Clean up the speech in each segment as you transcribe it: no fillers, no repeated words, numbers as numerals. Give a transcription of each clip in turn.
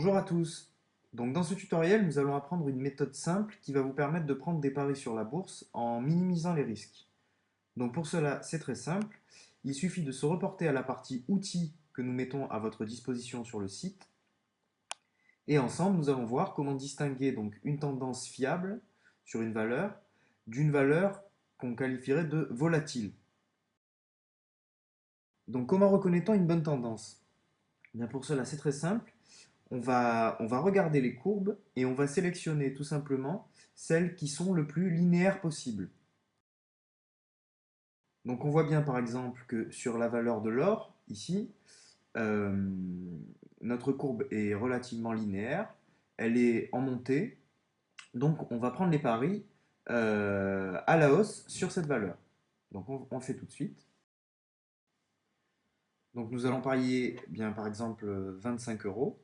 Bonjour à tous. Donc dans ce tutoriel, nous allons apprendre une méthode simple qui va vous permettre de prendre des paris sur la bourse en minimisant les risques. Donc pour cela, c'est très simple. Il suffit de se reporter à la partie outils que nous mettons à votre disposition sur le site. Et ensemble, nous allons voir comment distinguer donc une tendance fiable sur une valeur d'une valeur qu'on qualifierait de volatile. Donc comment reconnaît-on une bonne tendance? Bien pour cela, c'est très simple. On va regarder les courbes et on va sélectionner tout simplement celles qui sont le plus linéaires possible. Donc on voit bien par exemple que sur la valeur de l'or, ici, euh, notre courbe est relativement linéaire, elle est en montée, donc on va prendre les paris à la hausse sur cette valeur. Donc on le fait tout de suite. Donc nous allons parier bien par exemple 25 euros,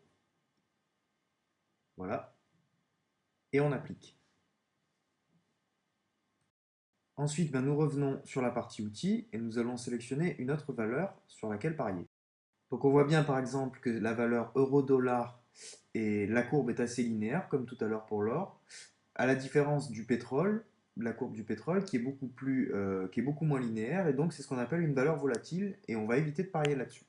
voilà, et on applique. Ensuite, ben, nous revenons sur la partie outils et nous allons sélectionner une autre valeur sur laquelle parier. Donc on voit bien par exemple que la valeur euro-dollar et la courbe est assez linéaire comme tout à l'heure pour l'or, à la différence du pétrole, la courbe du pétrole qui est beaucoup moins linéaire et donc c'est ce qu'on appelle une valeur volatile et on va éviter de parier là-dessus.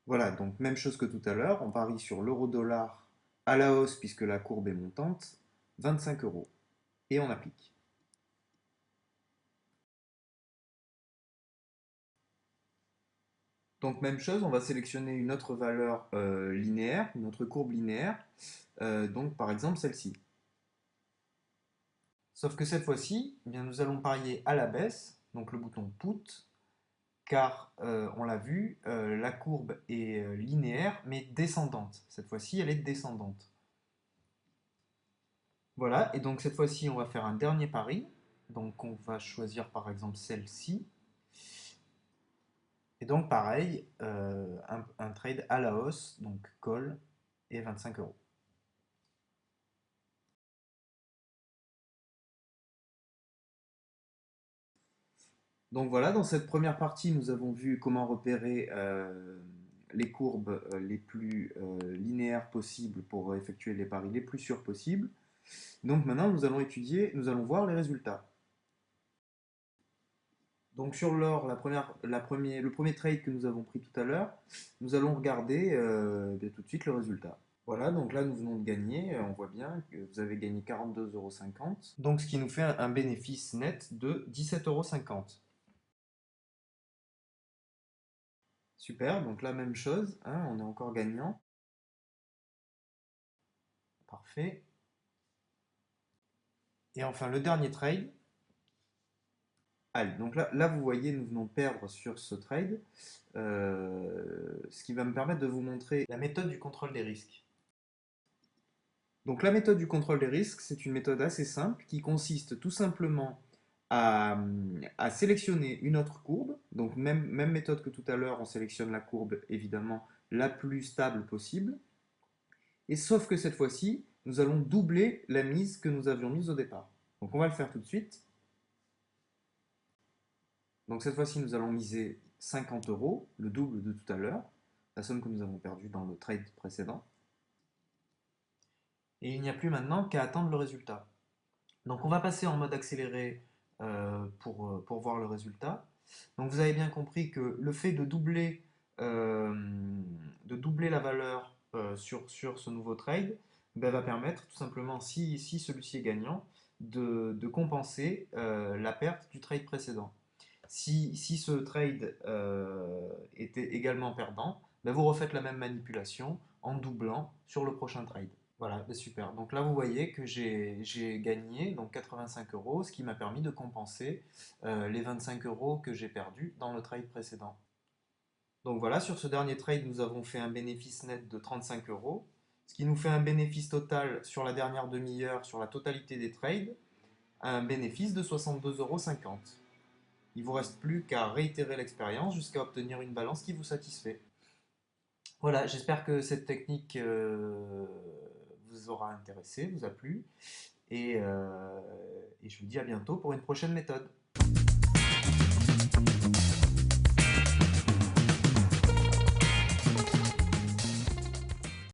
Voilà, donc même chose que tout à l'heure, on parie sur l'euro-dollar à la hausse puisque la courbe est montante, 25 euros et on applique. Donc même chose, on va sélectionner une autre valeur linéaire, une autre courbe linéaire, donc par exemple celle-ci. Sauf que cette fois-ci, eh bien, nous allons parier à la baisse, donc le bouton Put, car on l'a vu, la courbe est linéaire mais descendante. Cette fois-ci, elle est descendante. Voilà, et donc cette fois-ci, on va faire un dernier pari. Donc on va choisir par exemple celle-ci. Et donc pareil, un trade à la hausse, donc call et 25 euros. Donc voilà, dans cette première partie, nous avons vu comment repérer les courbes les plus linéaires possibles pour effectuer les paris les plus sûrs possibles. Donc maintenant, nous allons voir les résultats. Donc sur l'or, le premier trade que nous avons pris tout à l'heure, nous allons regarder bien tout de suite le résultat. Voilà, donc là nous venons de gagner, on voit bien que vous avez gagné 42,50 €, donc ce qui nous fait un bénéfice net de 17,50 €. Super, donc la même chose, hein, on est encore gagnant. Parfait. Et enfin, le dernier trade. Allez, donc là, vous voyez, nous venons de perdre sur ce trade, ce qui va me permettre de vous montrer la méthode du contrôle des risques. Donc la méthode du contrôle des risques, c'est une méthode assez simple qui consiste tout simplement à sélectionner une autre courbe. Donc même méthode que tout à l'heure, on sélectionne la courbe évidemment la plus stable possible. Et sauf que cette fois-ci, nous allons doubler la mise que nous avions mise au départ. Donc on va le faire tout de suite. Donc cette fois-ci, nous allons miser 50 euros, le double de tout à l'heure, la somme que nous avons perdue dans le trade précédent. Et il n'y a plus maintenant qu'à attendre le résultat. Donc on va passer en mode accéléré pour voir le résultat. Donc vous avez bien compris que le fait euh, de doubler la valeur sur ce nouveau trade ben, va permettre tout simplement, si celui-ci est gagnant, de compenser la perte du trade précédent. Si ce trade était également perdant, ben vous refaites la même manipulation en doublant sur le prochain trade. Voilà, ben super. Donc là, vous voyez que j'ai gagné donc 85 euros, ce qui m'a permis de compenser les 25 euros que j'ai perdus dans le trade précédent. Donc voilà, sur ce dernier trade, nous avons fait un bénéfice net de 35 euros, ce qui nous fait un bénéfice total sur la dernière demi-heure, sur la totalité des trades, un bénéfice de 62,50 euros. Il ne vous reste plus qu'à réitérer l'expérience jusqu'à obtenir une balance qui vous satisfait. Voilà, j'espère que cette technique vous aura intéressé, vous a plu, et je vous dis à bientôt pour une prochaine méthode.